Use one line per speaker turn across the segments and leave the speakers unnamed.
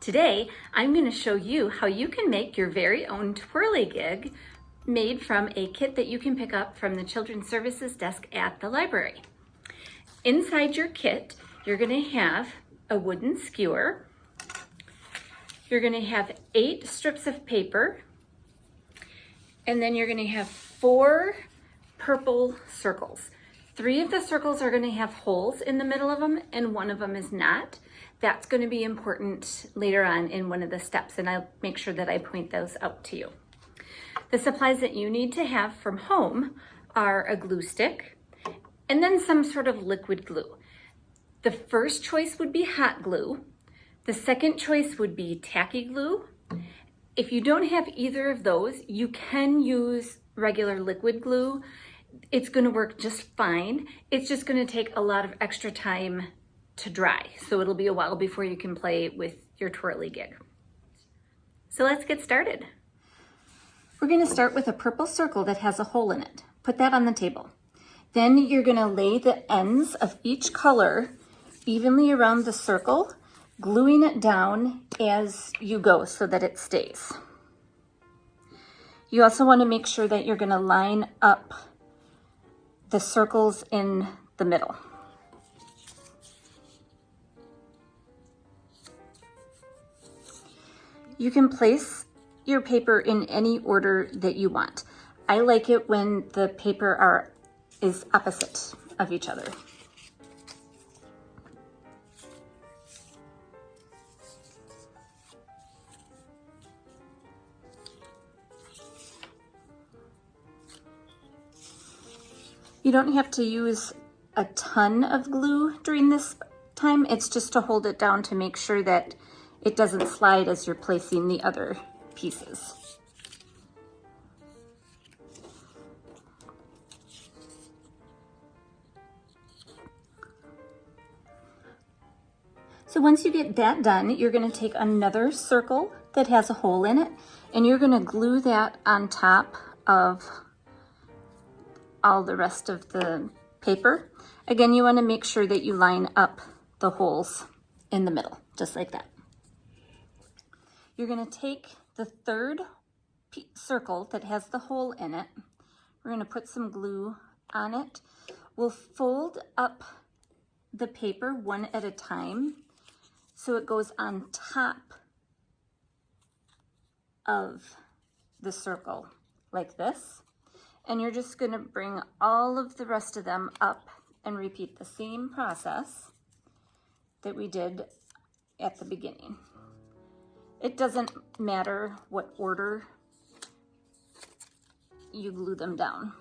Today, I'm going to show you how you can make your very own Twirlygig made from a kit that you can pick up from the Children's Services desk at the library. Inside your kit, you're going to have a wooden skewer. You're going to have 8 strips of paper, and then you're going to have 4 purple circles. 3 of the circles are going to have holes in the middle of them, and 1 of them is not. That's going to be important later on in one of the steps, and I'll make sure that I point those out to you. The supplies that you need to have from home are a glue stick and then some sort of liquid glue. The first choice would be hot glue. The second choice would be tacky glue. If you don't have either of those, you can use regular liquid glue. It's going to work just fine. It's just going to take a lot of extra time to dry, so it'll be a while before you can play with your Twirlygig. So let's get started. We're going to start with a purple circle that has a hole in it. Put that on the table. Then you're going to lay the ends of each color evenly around the circle, gluing it down as you go so that it stays. You also want to make sure that you're going to line up the circles in the middle. You can place your paper in any order that you want. I like it when the paper is opposite of each other. You don't have to use a ton of glue during this time. It's just to hold it down to make sure that it doesn't slide as you're placing the other pieces. So once you get that done, you're going to take another circle that has a hole in it, and you're going to glue that on top of all the rest of the paper. Again, you want to make sure that you line up the holes in the middle, just like that. You're going to take the third circle that has the hole in it. We're going to put some glue on it. We'll fold up the paper one at a time so it goes on top of the circle like this. And you're just going to bring all of the rest of them up and repeat the same process that we did at the beginning. It doesn't matter what order you glue them down.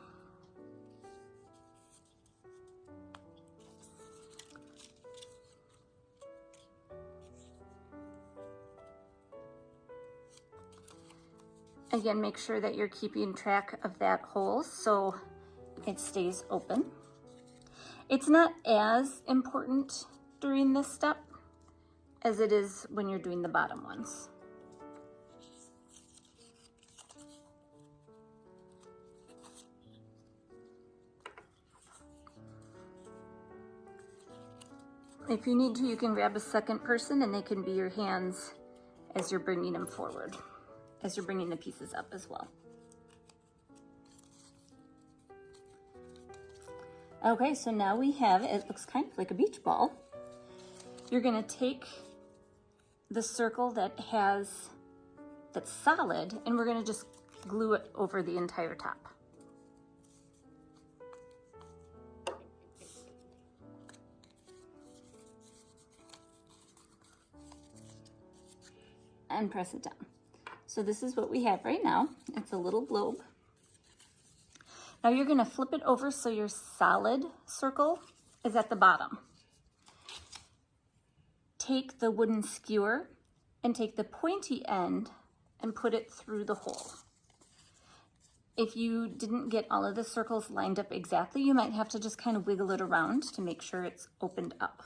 Again, make sure that you're keeping track of that hole so it stays open. It's not as important during this step as it is when you're doing the bottom ones. If you need to, you can grab a second person and they can be your hands as you're bringing them forward, as you're bringing the pieces up as well. Okay, so now we have, it looks kind of like a beach ball. You're going to take the circle that's solid, and we're going to just glue it over the entire top. And press it down. So this is what we have right now. It's a little globe. Now you're going to flip it over so your solid circle is at the bottom. Take the wooden skewer and take the pointy end and put it through the hole. If you didn't get all of the circles lined up exactly, you might have to just kind of wiggle it around to make sure it's opened up.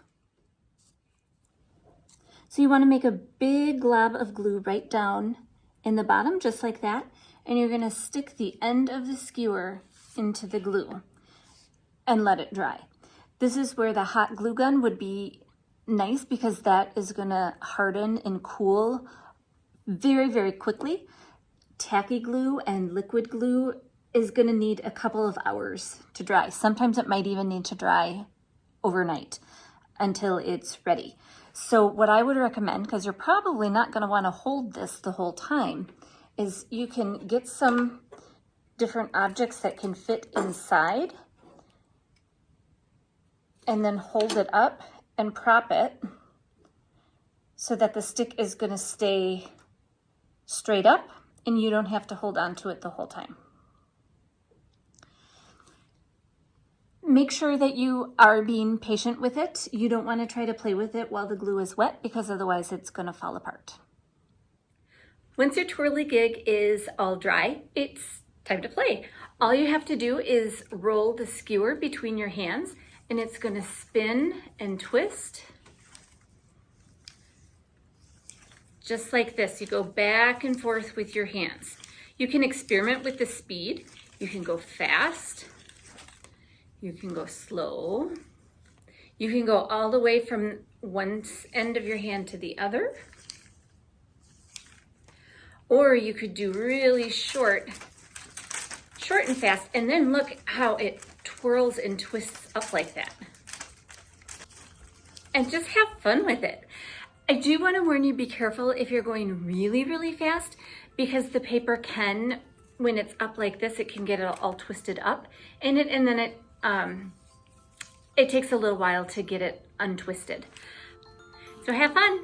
So you want to make a big glob of glue right down in the bottom, just like that, and you're going to stick the end of the skewer into the glue and let it dry. This is where the hot glue gun would be nice because that is gonna harden and cool very, very quickly. Tacky glue and liquid glue is gonna need a couple of hours to dry. Sometimes it might even need to dry overnight until it's ready. So what I would recommend, because you're probably not gonna wanna hold this the whole time, is you can get some different objects that can fit inside and then hold it up and prop it so that the stick is gonna stay straight up and you don't have to hold on to it the whole time. Make sure that you are being patient with it. You don't want to try to play with it while the glue is wet because otherwise it's going to fall apart. Once your twirlygig is all dry, it's time to play. All you have to do is roll the skewer between your hands and it's going to spin and twist. Just like this. You go back and forth with your hands. You can experiment with the speed. You can go fast. You can go slow. You can go all the way from one end of your hand to the other. Or you could do really short and fast, and then look how it twirls and twists up like that. And just have fun with it. I do want to warn you, be careful if you're going really, really fast, because the paper can, when it's up like this, it can get it all twisted up, and then it takes a little while to get it untwisted. So have fun.